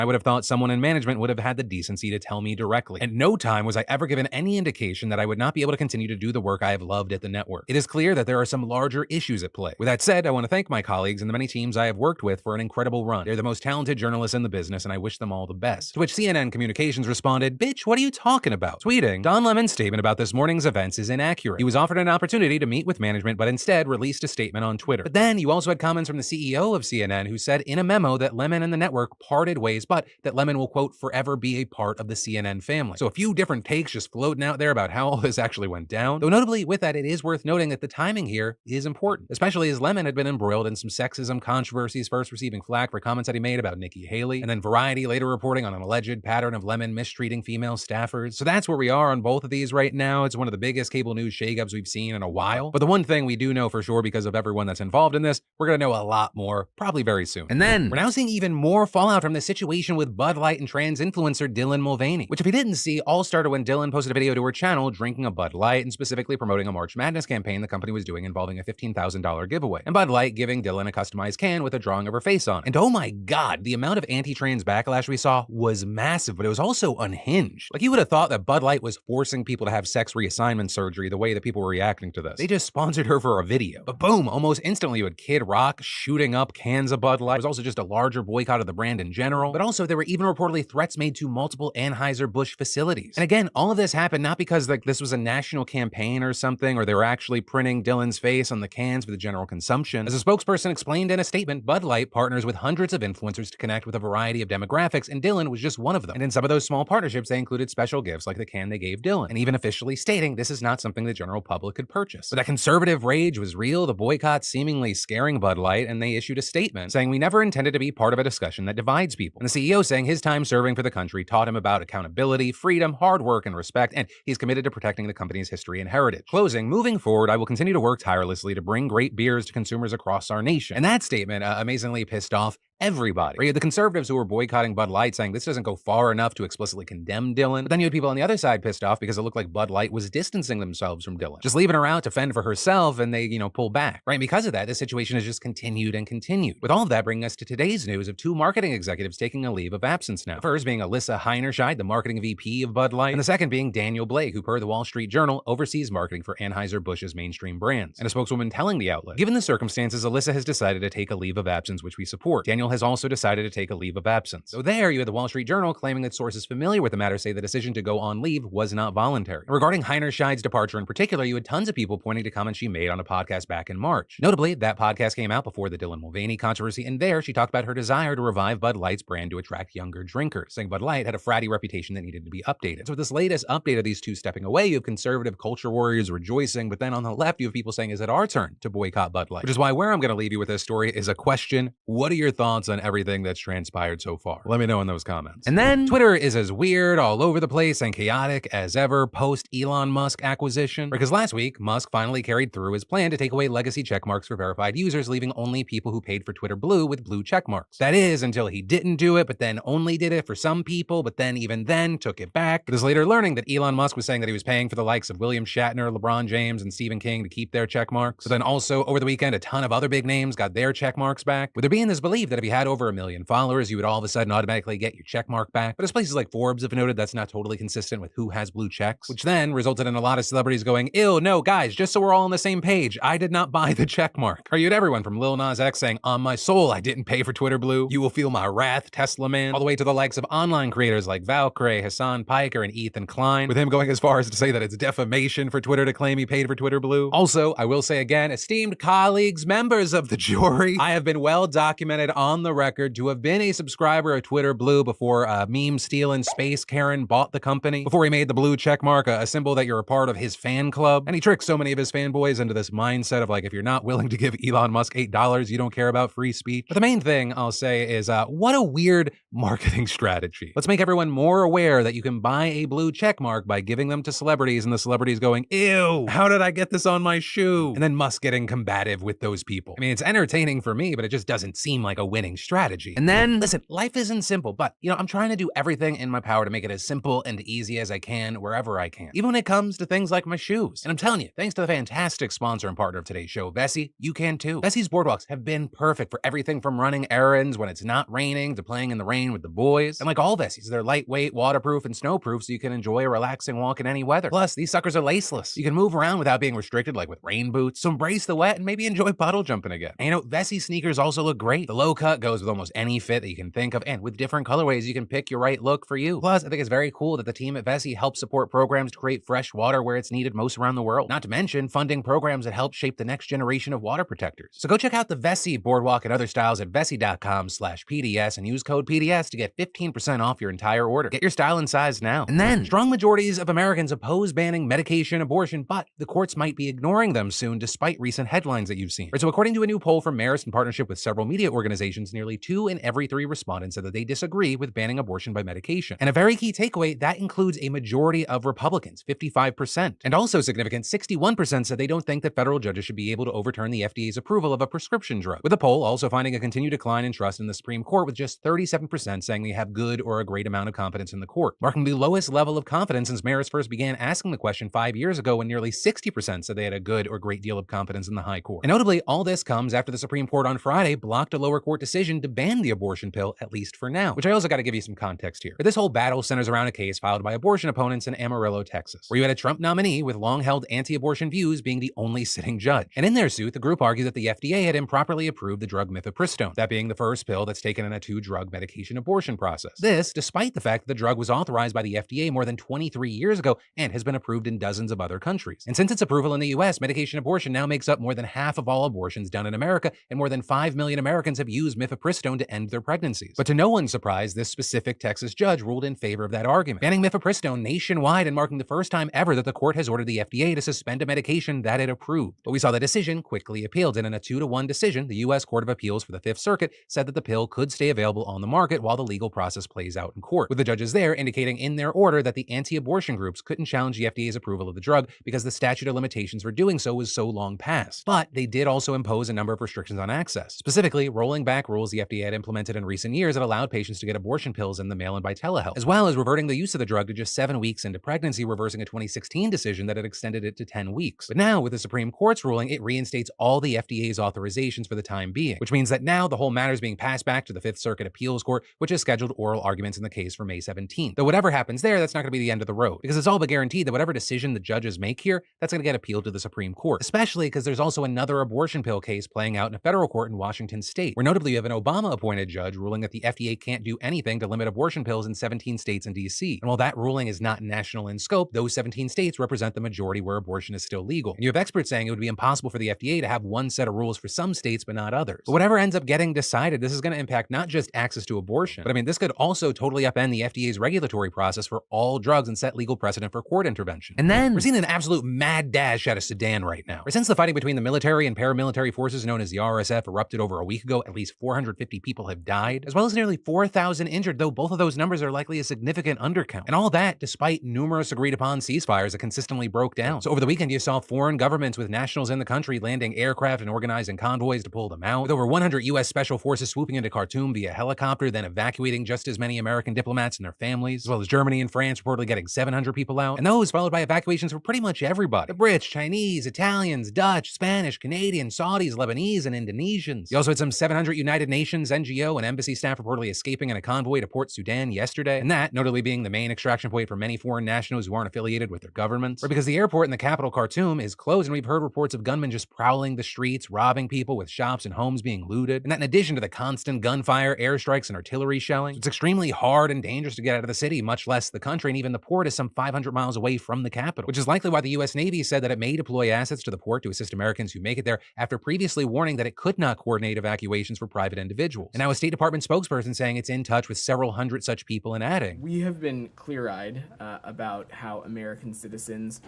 I would have thought someone in management would have had the decency to tell me directly. At no time was I ever given any indication that I would not be able to continue to do the work I have loved at the network. It is clear that there are some larger issues at play. With that said, I want to thank my colleagues and the many teams I have worked with for an incredible run. They're the most talented journalists in the business, and I wish them all the best. To which CNN Communications responded, "Bitch, what are you talking about?" Tweeting, "Don Lemon's statement about this morning's events is inaccurate. He was offered an opportunity to meet with management, but instead released a statement on Twitter." But then you also had comments from the CEO of CNN who said in a memo that Lemon and the network parted ways, but that Lemon will, quote, forever be a part of the CNN family. So a few different takes just floating out there about how all this actually went down. Though notably with that, it is worth noting that the timing here is important, especially as Lemon had been embroiled in some sexism controversies, first receiving flack for comments that he made about Nikki Haley, and then Variety later reporting on an alleged pattern of Lemon mistreating female staffers. So that's where we are on both of these right now. It's one of the biggest cable news shakeups we've seen in a while. But the one thing we do know for sure, because of everyone that's involved in this, we're gonna know a lot more, probably very soon. And then we're now seeing even more fallout from the situation with Bud Light and trans influencer Dylan Mulvaney, which if you didn't see, all started when Dylan posted a video to her channel drinking a Bud Light and specifically promoting a March Madness campaign the company was doing involving a $15,000 giveaway, and Bud Light giving Dylan a customized can with a drawing of her face on it. And oh my god, the amount of anti-trans backlash we saw was massive, but it was also unhinged. Like, you would have thought that Bud Light was forcing people to have sex reassignment surgery the way that people were reacting to this. They just sponsored her for a video. But boom, almost instantly you had Kid Rock shooting up cans of Bud Light. There was also just a larger boycott of the brand in general, but also there were even reportedly threats made to multiple Anheuser-Busch facilities. And again, all of this happened not because like this was a national campaign or something, or they were actually printing Dylan's face on the cans for the general consumption. As a spokesperson explained in a statement, Bud Light partners with hundreds of influencers to connect with a variety of demographics, and Dylan was just one of them. And in some of those small partnerships, they included special gifts like the can they gave Dylan, and even officially stating this is not something the general public could purchase. But that conservative rage was real, the boycott seemingly scaring Bud Light, and they issued a statement saying, "We never intended to be part of a discussion that divides people." And the CEO saying his time serving for the country taught him about accountability, freedom, hard work, and respect, and he's committed to protecting the company's history and heritage. Closing, moving forward, I will continue to work tirelessly to bring great beers to consumers across our nation. And that statement amazingly pissed off everybody. You had the conservatives who were boycotting Bud Light saying this doesn't go far enough to explicitly condemn Dylan. But then you had people on the other side pissed off because it looked like Bud Light was distancing themselves from Dylan, just leaving her out to fend for herself, and they, pull back. Right? And because of that, this situation has just continued and continued. With all of that bringing us to today's news of two marketing executives taking a leave of absence now. The first being Alyssa Heinerscheid, the marketing VP of Bud Light, and the second being Daniel Blake, who per the Wall Street Journal oversees marketing for Anheuser-Busch's mainstream brands. And a spokeswoman telling the outlet, "Given the circumstances, Alyssa has decided to take a leave of absence, which we support. Daniel has also decided to take a leave of absence." So there you had the Wall Street Journal claiming that sources familiar with the matter say the decision to go on leave was not voluntary. And regarding Heinerscheid's departure in particular, you had tons of people pointing to comments she made on a podcast back in March. Notably, that podcast came out before the Dylan Mulvaney controversy, and there she talked about her desire to revive Bud Light's brand to attract younger drinkers, saying Bud Light had a fratty reputation that needed to be updated. So with this latest update of these two stepping away, you have conservative culture warriors rejoicing, but then on the left, you have people saying, is it our turn to boycott Bud Light? Which is why where I'm going to leave you with this story is a question. What are your thoughts on everything that's transpired so far? Let me know in those comments. And then Twitter is as weird, all over the place, and chaotic as ever post Elon Musk acquisition. Because last week, Musk finally carried through his plan to take away legacy checkmarks for verified users, leaving only people who paid for Twitter Blue with blue checkmarks. That is, until he didn't do it, but then only did it for some people, but then even then took it back. It was later learning that Elon Musk was saying that he was paying for the likes of William Shatner, LeBron James, and Stephen King to keep their checkmarks. But then also, over the weekend, a ton of other big names got their checkmarks back, with there being this belief that if you had over 1 million followers, you would all of a sudden automatically get your checkmark back. But as places like Forbes have noted, that's not totally consistent with who has blue checks, which then resulted in a lot of celebrities going, ew, no, guys, just so we're all on the same page, I did not buy the checkmark. Or you had everyone from Lil Nas X saying, on my soul, I didn't pay for Twitter Blue. You will feel my wrath, Tesla Man. All the way to the likes of online creators like Valkyrie, Hassan Piker, and Ethan Klein, with him going as far as to say that it's defamation for Twitter to claim he paid for Twitter Blue. Also, I will say again, esteemed colleagues, members of the jury, I have been well documented on the record to have been a subscriber of Twitter Blue before meme-stealing Space Karen bought the company, before he made the blue checkmark a symbol that you're a part of his fan club, and he tricked so many of his fanboys into this mindset of like, if you're not willing to give Elon Musk $8, you don't care about free speech. But the main thing I'll say is, what a weird marketing strategy. Let's make everyone more aware that you can buy a blue checkmark by giving them to celebrities, and the celebrities going, ew, how did I get this on my shoe? And then Musk getting combative with those people. I mean, it's entertaining for me, but it just doesn't seem like a win winning strategy. And then, listen, life isn't simple, but, I'm trying to do everything in my power to make it as simple and easy as I can wherever I can, even when it comes to things like my shoes. And I'm telling you, thanks to the fantastic sponsor and partner of today's show, Vessi, you can too. Vessi's boardwalks have been perfect for everything from running errands when it's not raining to playing in the rain with the boys. And like all Vessis, they're lightweight, waterproof, and snowproof so you can enjoy a relaxing walk in any weather. Plus, these suckers are laceless. You can move around without being restricted like with rain boots, so embrace the wet and maybe enjoy puddle jumping again. And Vessi sneakers also look great. The low cut goes with almost any fit that you can think of, and with different colorways, you can pick your right look for you. Plus, I think it's very cool that the team at Vessi helps support programs to create fresh water where it's needed most around the world. Not to mention funding programs that help shape the next generation of water protectors. So go check out the Vessi boardwalk and other styles at vessi.com/PDS and use code PDS to get 15% off your entire order. Get your style and size now. And then, strong majorities of Americans oppose banning medication abortion, but the courts might be ignoring them soon despite recent headlines that you've seen. So according to a new poll from Marist in partnership with several media organizations, nearly 2 in every 3 respondents said that they disagree with banning abortion by medication. And a very key takeaway, that includes a majority of Republicans, 55%. And also significant, 61% said they don't think that federal judges should be able to overturn the FDA's approval of a prescription drug. With the poll also finding a continued decline in trust in the Supreme Court, with just 37% saying they have good or a great amount of confidence in the court, marking the lowest level of confidence since Marist first began asking the question 5 years ago, when nearly 60% said they had a good or great deal of confidence in the high court. And notably, all this comes after the Supreme Court on Friday blocked a lower court decision to ban the abortion pill, at least for now, which I also got to give you some context here. But this whole battle centers around a case filed by abortion opponents in Amarillo, Texas, where you had a Trump nominee with long-held anti-abortion views being the only sitting judge. And in their suit, the group argued that the FDA had improperly approved the drug mifepristone, that being the first pill that's taken in a 2-drug medication abortion process. This, despite the fact that the drug was authorized by the FDA more than 23 years ago and has been approved in dozens of other countries. And since its approval in the US, medication abortion now makes up more than half of all abortions done in America, and more than 5 million Americans have used mifepristone to end their pregnancies. But to no one's surprise, this specific Texas judge ruled in favor of that argument, banning mifepristone nationwide and marking the first time ever that the court has ordered the FDA to suspend a medication that it approved. But we saw the decision quickly appealed, and in a 2-1 decision, the U.S. Court of Appeals for the Fifth Circuit said that the pill could stay available on the market while the legal process plays out in court, with the judges there indicating in their order that the anti-abortion groups couldn't challenge the FDA's approval of the drug because the statute of limitations for doing so was so long past. But they did also impose a number of restrictions on access, specifically rolling back rules the FDA had implemented in recent years that allowed patients to get abortion pills in the mail and by telehealth, as well as reverting the use of the drug to just 7 weeks into pregnancy, reversing a 2016 decision that had extended it to 10 weeks. But now, with the Supreme Court's ruling, it reinstates all the FDA's authorizations for the time being, which means that now the whole matter is being passed back to the Fifth Circuit Appeals Court, which has scheduled oral arguments in the case for May 17th. Though whatever happens there, that's not going to be the end of the road, because it's all but guaranteed that whatever decision the judges make here, that's going to get appealed to the Supreme Court, especially because there's also another abortion pill case playing out in a federal court in Washington state, where notably you have an Obama-appointed judge ruling that the FDA can't do anything to limit abortion pills in 17 states and D.C. And while that ruling is not national in scope, those 17 states represent the majority where abortion is still legal. And you have experts saying it would be impossible for the FDA to have one set of rules for some states but not others. But whatever ends up getting decided, this is going to impact not just access to abortion, but this could also totally upend the FDA's regulatory process for all drugs and set legal precedent for court intervention. And then, we're seeing an absolute mad dash out of Sudan right now, where since the fighting between the military and paramilitary forces known as the RSF erupted over a week ago, at least 450 people have died, as well as nearly 4,000 injured, though both of those numbers are likely a significant undercount. And all that despite numerous agreed-upon ceasefires that consistently broke down. So over the weekend, you saw foreign governments with nationals in the country landing aircraft and organizing convoys to pull them out, with over 100 U.S. Special Forces swooping into Khartoum via helicopter, then evacuating just as many American diplomats and their families, as well as Germany and France reportedly getting 700 people out, and those followed by evacuations for pretty much everybody. The Brits, Chinese, Italians, Dutch, Spanish, Canadian, Saudis, Lebanese, and Indonesians. You also had some 700 United Nations, NGO, and embassy staff reportedly escaping in a convoy to Port Sudan yesterday, and that notably being the main extraction point for many foreign nationals who aren't affiliated with their governments, or because the airport in the capital Khartoum is closed, and we've heard reports of gunmen just prowling the streets, robbing people, with shops and homes being looted, and that in addition to the constant gunfire, airstrikes, and artillery shelling, it's extremely hard and dangerous to get out of the city, much less the country, and even the port is some 500 miles away from the capital, which is likely why the U.S. Navy said that it may deploy assets to the port to assist Americans who make it there, after previously warning that it could not coordinate evacuations for private individuals. And now a State Department spokesperson saying it's in touch with several hundred such people and adding, "We have been clear-eyed about how American citizens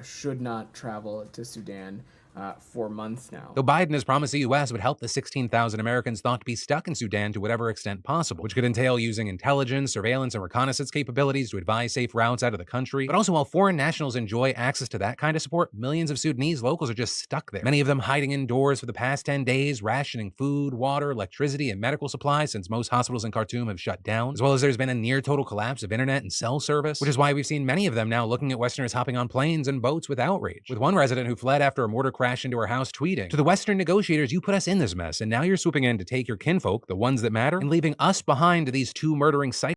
should not travel to Sudan. for months now. Though Biden has promised the U.S. would help the 16,000 Americans thought to be stuck in Sudan to whatever extent possible, which could entail using intelligence, surveillance, and reconnaissance capabilities to advise safe routes out of the country. But also, while foreign nationals enjoy access to that kind of support, millions of Sudanese locals are just stuck there. Many of them hiding indoors for the past 10 days, rationing food, water, electricity, and medical supplies since most hospitals in Khartoum have shut down, as well as there's been a near total collapse of internet and cell service, which is why we've seen many of them now looking at Westerners hopping on planes and boats with outrage. With one resident who fled after a mortar crash into her house tweeting, "To the Western negotiators, you put us in this mess, and now you're swooping in to take your kinfolk, the ones that matter, and leaving us behind to these two murdering psychos."